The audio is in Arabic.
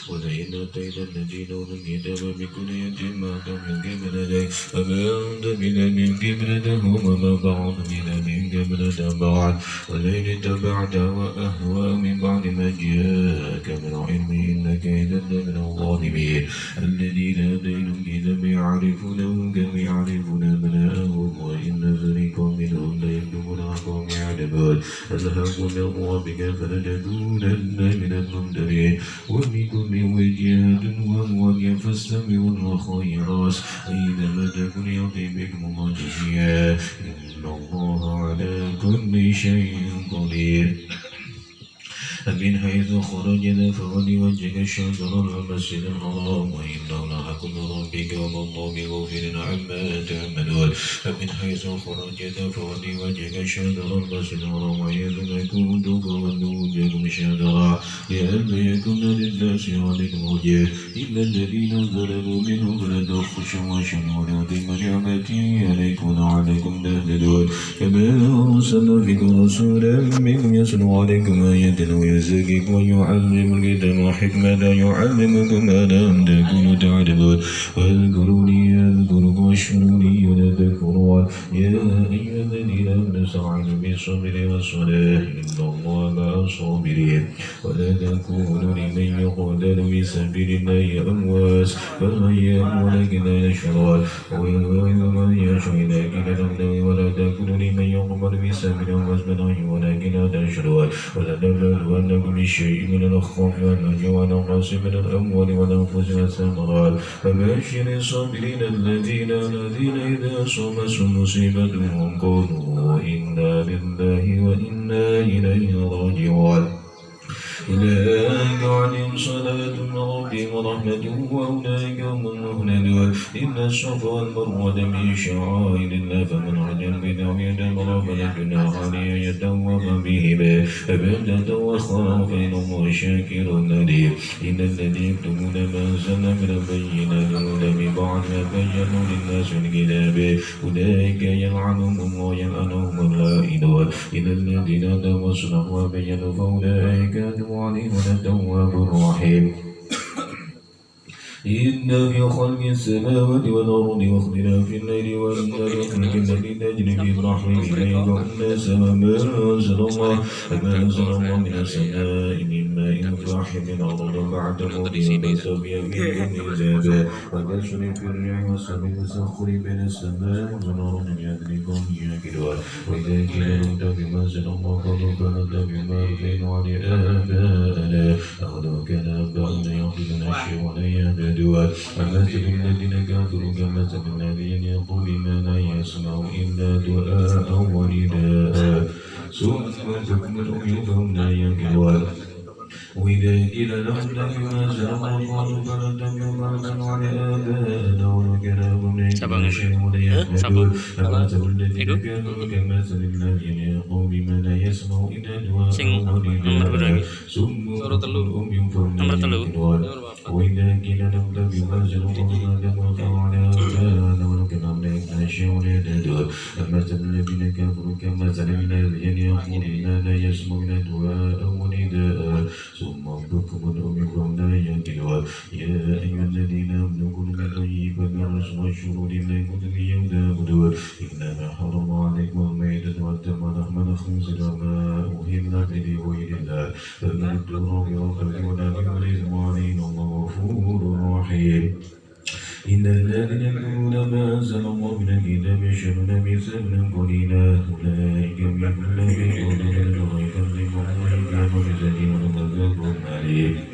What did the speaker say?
ولئن أتينا الذين أوتوا الكتاب بكلية ما كان من قبلنا فما أنت من قبلتهم وما بعض من قبلة بعد ولئن اتبعت أهواء من بعد ما جاءك من علم إنك إذا من الظالمين الذين آتيناهم الكتاب يعرفونه كما يعرفون أبناءهم وإن فريقا منهم ليكتمون حقهم يعلمون الحق من ربك فلتكونن من الممترين وبكل وجهة وهو فاستبقوا الخيرات أينما تكن يأتي بكم الله جميعا إن الله على كل شيء قدير من حيث خرجنا فولي وجهك شطر المسجد الحرام وإنه لحق من ربك وما الله بغافل عما تعملون فمن حيث خرجت فولي وجهك شطر المسجد الحرام وحيث ما كنتم فولوا وجهكم شطرا لئلا يكون للناس عليكم حجة إلا الذين ظلموا منهم فلا تخشوا واخشوني ولأتم نعمتي عليكم لعلكم تهتدون كما أرسلنا فيكم رسولا منكم يتلو عليكم آياتنا ويزكيكم ويعلم الكتاب والحكمة يعلمكم ما لم تكونوا تعلمون واذكروني أذكركم واشكروني ولا تكفرون يا أيها الذين آمنوا استعينوا بالصبر والصلاة إن الله مع الصابرين ولا تكونوا لمن يقتل في سبيل الله أموات بل أحياء ولكن لا يشعرون ومن يشاء لكن الأغنام ولا تكونوا لمن يقتل في سبيل أموات بل أحياء ولكن لا تشعرون ولا تبلونكم بشيء من الخوف والجوع والنقص من الأموال والأنفس والثمرات فبشر الصابرين الذين إذا أصابتهم مصيبة قالوا إنا لله وإنا إليه راجعون أولئك عليهم صلاة من ربهم ورحمة وأولئك هم المهتدون إن الصفا والمروة من شعائر الله فمن عجل بدعوة يتبر فلا جناح عليه أن يتوب بهما فمن تتوخر فإن الله شاكر عليم إن الذين يكتمون ما أنزلنا من البينات الهدى من بعد ما بينوا للناس الكتاب أولئك يلعنهم الله يلعنهم اللائنون إن الذين آمنوا وصدقوا وبينوا فأولئك عليهم التواب الرحيم إن في خلق السماوات والأرض واختلاف الليل والنهار والفلك التي تجري في البحر بما والناس وما أنزل الله من السماء من ماء فاحم الأرض بعد موتها بث فيها من كل دابة وتصريف الرياح والسحاب والسخر بين السماء والأرض بأذن قوم يعقلون وإذا قيل لهم اتبعوا ما أنزل الله قالوا بل نتبع ما ألفينا عليه آباءنا أولو كان آباؤنا يعقلون أشياء ولا يهتدون فمثل الذين كفروا كمثل الذين يقول ما لا يسمع إلا دعاء ونداء ثم بكم عمي فهم لا يعقلون وإذا قيل لهم اتبعوا ما أنزل الله قالوا بل نتبع ما ألفينا عليه آباءنا ولو كان آباؤنا أشياء ولا يهتدون فمثل الذين كفروا كمثل الذين يقول ما لا يسمع إلا دعاء ونداء ثم بكم عمي فهم لا يعقلون وإذا قيل لهم اتبعوا ما أنزل الله قالوا على آباءنا ولو كان آباؤنا أشياء ولا يهتدون فمثل الذين كفروا كمثل الذين يقول ما لا يسمع إلا دعاء ونداء ثم بكم عمي فهم لا يعقلون يا أيها الذين آمنوا كلوا من طيبات ما رزقناكم واشكروا لله كنتم إياه تعبدون إنما حرم عليكم الميتة والدم ولحم الخنزير وما أهل به غير الله فمن اضطر غير باغ ولا إثم عليه إن الله غفور رحيم إن الذين يكتمون ما أنزل الله من الكتاب يشترون به ثمنا قليلا أولئك مثل الذين يكذبون بآيات الله وبآياته العليم